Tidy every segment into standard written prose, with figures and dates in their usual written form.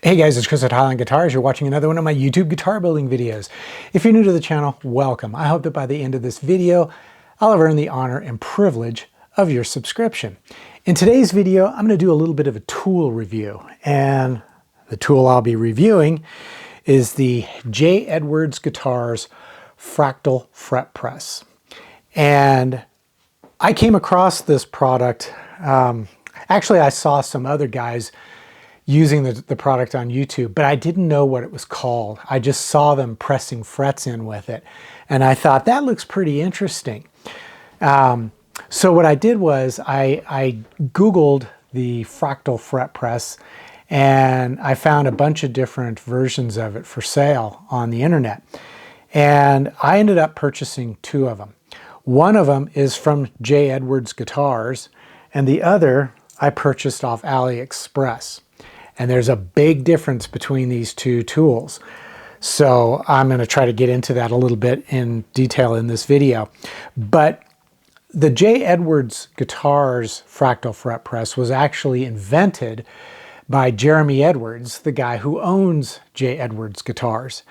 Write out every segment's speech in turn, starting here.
Hey guys, it's Chris at Highline Guitars. You're watching another one of my YouTube guitar building videos. If you're new to the channel, welcome. I hope that by the end of this video, I'll have earned the honor and privilege of your subscription. In today's video, I'm going to do a little bit of a tool review. And the tool I'll be reviewing is the J. Edwards Guitars Fractal Fret Press. And I came across this product. Actually, I saw some other guys using the product on YouTube, but I didn't know what it was called. I just saw them pressing frets in with it. And I thought, that looks pretty interesting. So what I did was I Googled the Fractal Fret Press, and I found a bunch of different versions of it for sale on the internet. And I ended up purchasing two of them. One of them is from J. Edwards Guitars, and the other I purchased off AliExpress. And there's a big difference between these two tools. So I'm going to try to get into that a little bit in detail in this video. But the J. Edwards Guitars Fractal Fret Press was actually invented by Jeremy Edwards, the guy who owns J. Edwards Guitars.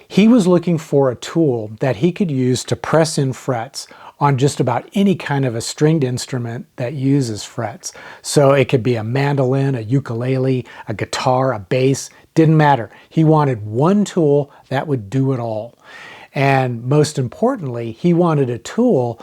He was looking for a tool that he could use to press in frets on just about any kind of a stringed instrument that uses frets. So it could be a mandolin, a ukulele, a guitar, a bass, didn't matter. He wanted one tool that would do it all. And most importantly, he wanted a tool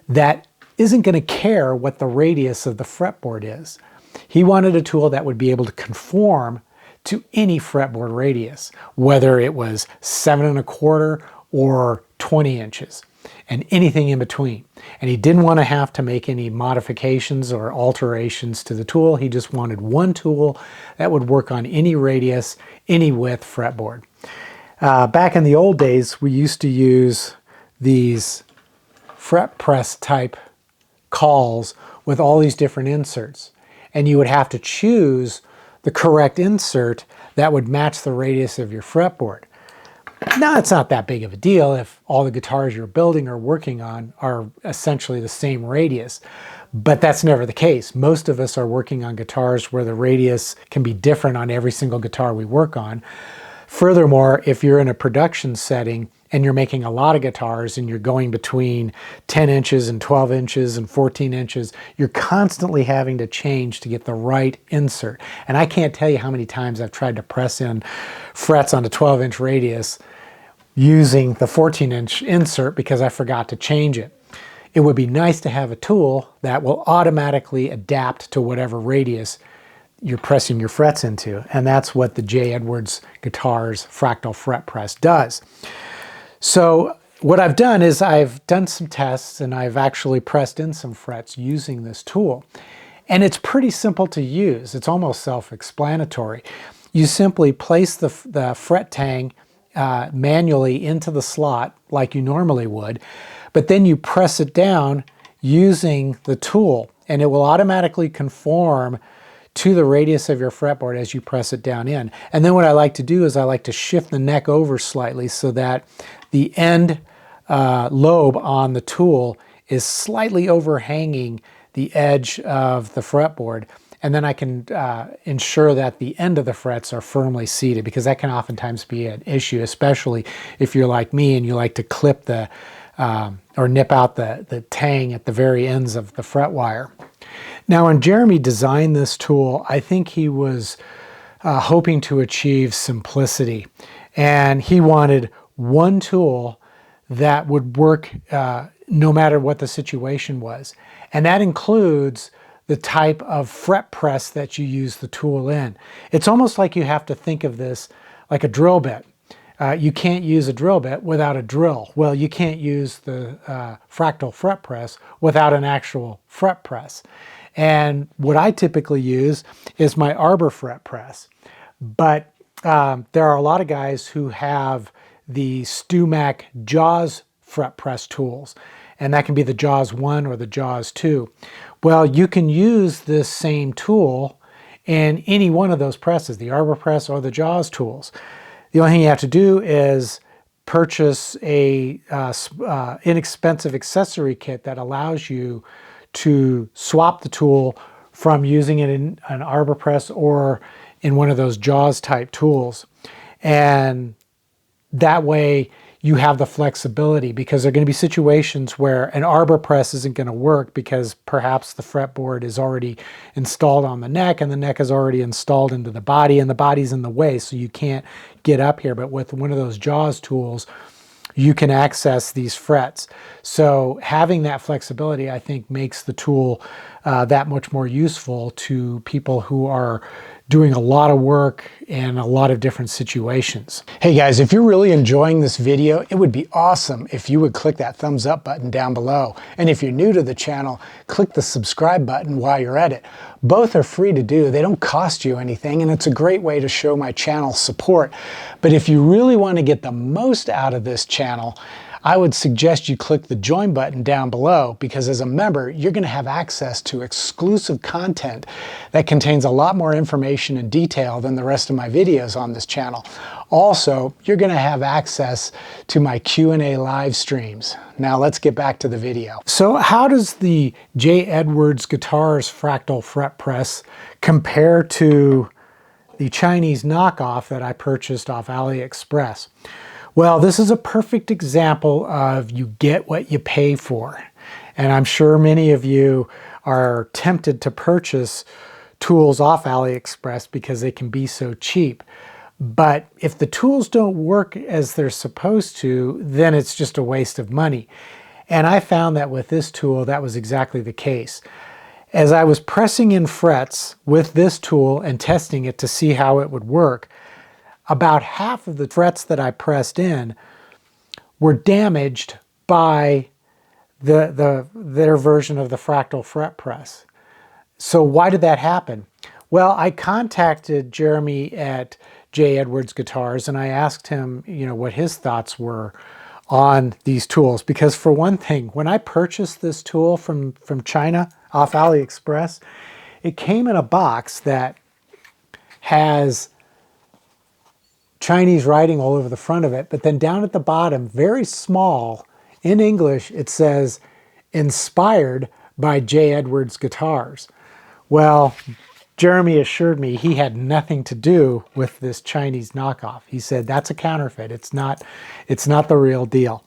that isn't going to care what the radius of the fretboard is. He wanted a tool that would be able to conform to any fretboard radius, whether it was 7 1/4 or 20 inches. And anything in between. And he didn't want to have to make any modifications or alterations to the tool. He just wanted one tool that would work on any radius, any width fretboard. Back in the old days, we used to use these fret press type cauls with all these different inserts. And you would have to choose the correct insert that would match the radius of your fretboard. Now, it's not that big of a deal if all the guitars you're building or working on are essentially the same radius, but that's never the case. Most of us are working on guitars where the radius can be different on every single guitar we work on. Furthermore, if you're in a production setting and you're making a lot of guitars and you're going between 10 inches and 12 inches and 14 inches, you're constantly having to change to get the right insert. And I can't tell you how many times I've tried to press in frets on a 12-inch radius using the 14-inch insert because I forgot to change it. It would be nice to have a tool that will automatically adapt to whatever radius you're pressing your frets into. And that's what the J. Edwards Guitars Fractal Fret Press does. So what I've done is I've done some tests and I've actually pressed in some frets using this tool. And it's pretty simple to use. It's almost self-explanatory. You simply place the fret tang manually into the slot like you normally would, but then you press it down using the tool and it will automatically conform to the radius of your fretboard as you press it down in. And then what I like to do is I like to shift the neck over slightly so that the end lobe on the tool is slightly overhanging the edge of the fretboard. And then I can ensure that the end of the frets are firmly seated, because that can oftentimes be an issue, especially if you're like me and you like to clip the or nip out the tang at the very ends of the fret wire. Now, when Jeremy designed this tool, I think he was hoping to achieve simplicity. And he wanted one tool that would work no matter what the situation was. And that includes the type of fret press that you use the tool in. It's almost like you have to think of this like a drill bit. You can't use a drill bit without a drill. Well, you can't use the Fractal Fret Press without an actual fret press. And what I typically use is my arbor fret press. But there are a lot of guys who have the StewMac Jaws fret press tools. And that can be the Jaws 1 or the Jaws 2. Well, you can use this same tool in any one of those presses, the arbor press or the Jaws tools. The only thing you have to do is purchase a inexpensive accessory kit that allows you to swap the tool from using it in an arbor press or in one of those JAWS type tools. And that way you have the flexibility, because there are going to be situations where an arbor press isn't going to work because perhaps the fretboard is already installed on the neck and the neck is already installed into the body and the body's in the way, so you can't get up here. But with one of those JAWS tools, you can access these frets. So having that flexibility, I think, makes the tool that much more useful to people who are doing a lot of work in a lot of different situations. Hey guys, if you're really enjoying this video, it would be awesome if you would click that thumbs up button down below. And if you're new to the channel, click the subscribe button while you're at it. Both are free to do. They don't cost you anything, and it's a great way to show my channel support. But if you really want to get the most out of this channel, I would suggest you click the join button down below, because as a member, you're going to have access to exclusive content that contains a lot more information and detail than the rest of my videos on this channel. Also, you're going to have access to my Q&A live streams. Now let's get back to the video. So how does the J. Edwards Guitars Fractal Fret Press compare to the Chinese knockoff that I purchased off AliExpress? Well, this is a perfect example of you get what you pay for. And I'm sure many of you are tempted to purchase tools off AliExpress because they can be so cheap. But if the tools don't work as they're supposed to, then it's just a waste of money. And I found that with this tool, that was exactly the case. As I was pressing in frets with this tool and testing it to see how it would work, about half of the frets that I pressed in were damaged by their version of the Fractal fret press. So why did that happen? Well, I contacted Jeremy at J. Edwards Guitars and I asked him, what his thoughts were on these tools. Because for one thing, when I purchased this tool from China off AliExpress, it came in a box that has Chinese writing all over the front of it, but then down at the bottom, very small, in English, it says, inspired by J. Edwards Guitars. Well, Jeremy assured me he had nothing to do with this Chinese knockoff. He said, that's a counterfeit. It's not the real deal.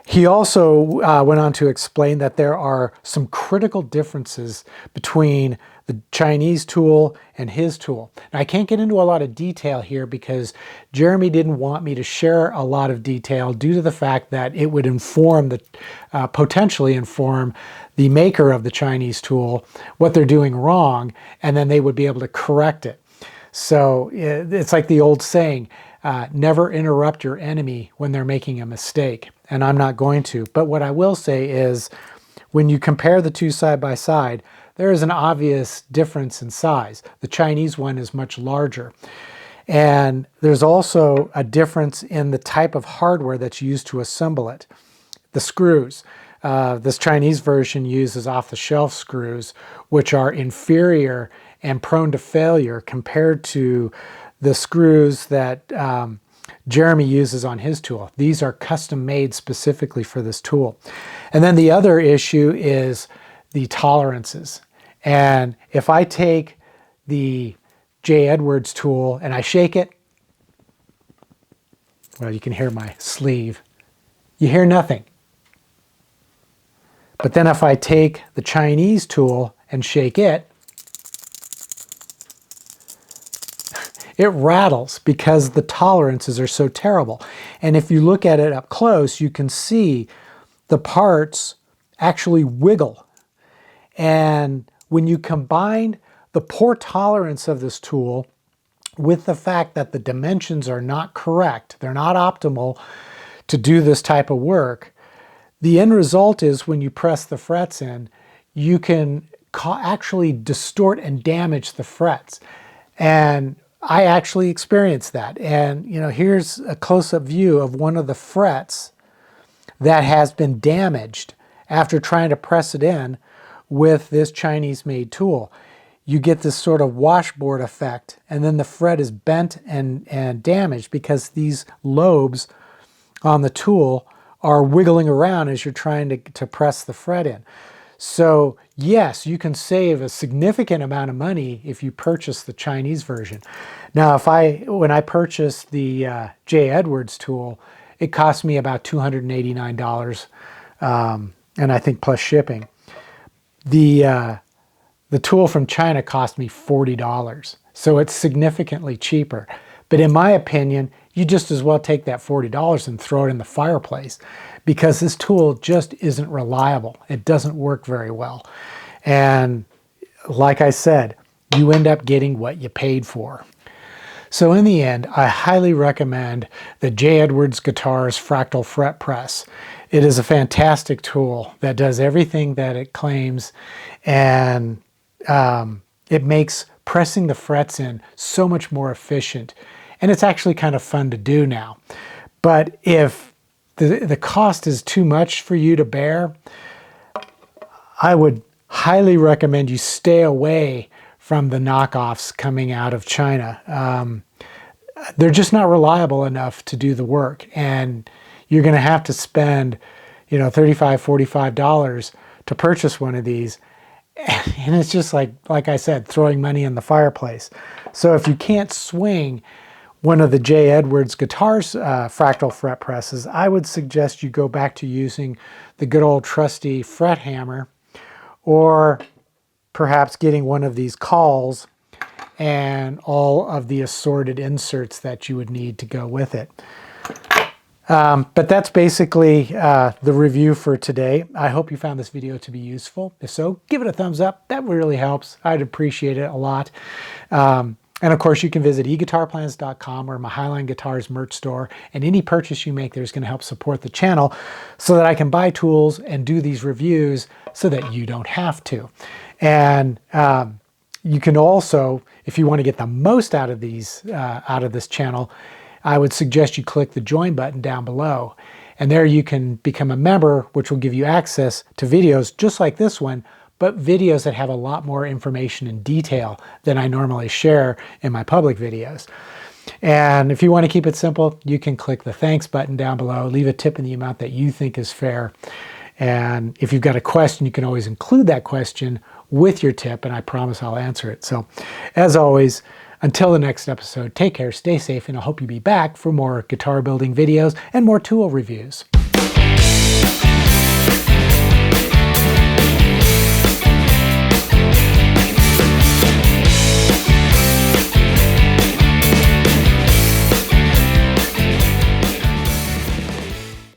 He also went on to explain that there are some critical differences between the Chinese tool and his tool. Now, I can't get into a lot of detail here because Jeremy didn't want me to share a lot of detail due to the fact that it would potentially inform the maker of the Chinese tool what they're doing wrong, and then they would be able to correct it. So it's like the old saying, never interrupt your enemy when they're making a mistake. And I'm not going to. But what I will say is, when you compare the two side by side, there is an obvious difference in size. The Chinese one is much larger. And there's also a difference in the type of hardware that's used to assemble it. The screws. This Chinese version uses off-the-shelf screws, which are inferior and prone to failure compared to the screws that Jeremy uses on his tool. These are custom made specifically for this tool. And then the other issue is the tolerances. And if I take the J. Edwards tool and I shake it, well, you can hear my sleeve. You hear nothing. But then if I take the Chinese tool and shake it, it rattles because the tolerances are so terrible. And if you look at it up close, you can see the parts actually wiggle. And when you combine the poor tolerance of this tool with the fact that the dimensions are not correct, they're not optimal to do this type of work, the end result is when you press the frets in, you can actually distort and damage the frets. And I actually experienced that. And here's a close-up view of one of the frets that has been damaged after trying to press it in with this Chinese-made tool. You get this sort of washboard effect, and then the fret is bent and damaged because these lobes on the tool are wiggling around as you're trying to press the fret in. So yes, you can save a significant amount of money if you purchase the Chinese version. Now, when I purchased the J. Edwards tool, it cost me about $289, and I think plus shipping. The tool from China cost me $40, so it's significantly cheaper. But in my opinion, you just as well take that $40 and throw it in the fireplace, because this tool just isn't reliable. It doesn't work very well. And like I said, you end up getting what you paid for. So in the end, I highly recommend the J. Edwards Guitars Fractal Fret Press. It is a fantastic tool that does everything that it claims, and it makes pressing the frets in so much more efficient. And it's actually kind of fun to do now. But if the cost is too much for you to bear, I would highly recommend you stay away from the knockoffs coming out of China. They're just not reliable enough to do the work, and you're going to have to spend, $35, $45 to purchase one of these, and it's just like I said, throwing money in the fireplace. So if you can't swing one of the J. Edwards Guitars fractal fret presses, I would suggest you go back to using the good old trusty fret hammer, or perhaps getting one of these cauls and all of the assorted inserts that you would need to go with it. But that's basically the review for today. I hope you found this video to be useful. If so, give it a thumbs up. That really helps. I'd appreciate it a lot. And of course, you can visit eguitarplans.com or my Highline Guitars merch store, and any purchase you make there is going to help support the channel so that I can buy tools and do these reviews so that you don't have to. And you can also, if you want to get the most out of this channel, I would suggest you click the join button down below. And there you can become a member, which will give you access to videos just like this one, but videos that have a lot more information and detail than I normally share in my public videos. And if you want to keep it simple, you can click the thanks button down below, leave a tip in the amount that you think is fair. And if you've got a question, you can always include that question with your tip, and I promise I'll answer it. So as always, until the next episode, take care, stay safe, and I hope you'll be back for more guitar building videos and more tool reviews.